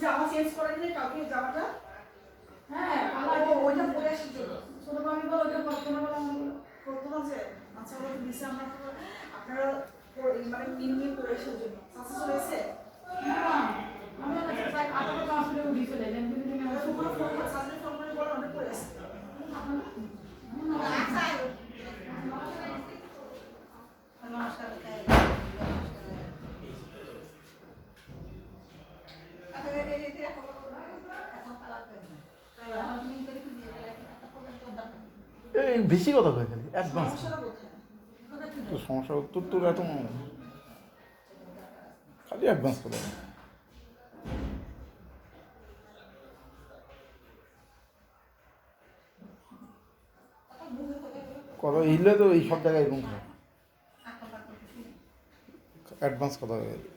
জামা চেঞ্জ করে দিলে কাউকে জামাটা হ্যাঁ ওইটা পরে আসি ছোট আমি বলো ওইটা করতে না বলো করতে আছে আচ্ছা ওটা দিছে আমরা আপনারা মানে মিন করে আসার জন্য আচ্ছা চলে এসে আমরা প্রায় 8টা ক্লাস করে উঠি চলে যান কিন্তু তুমি আমার ফোন করে সামনে ফোন করে বলো অনেক করে আসছে নমস্কার এই বেশি কথা কয় খালি অ্যাডভান্স তো সমস্যা উত্তর তোর এত খালি অ্যাডভান্স করে কথা ইলে তো এই সব জায়গায় এরকম অ্যাডভান্স কথা হয়ে গেল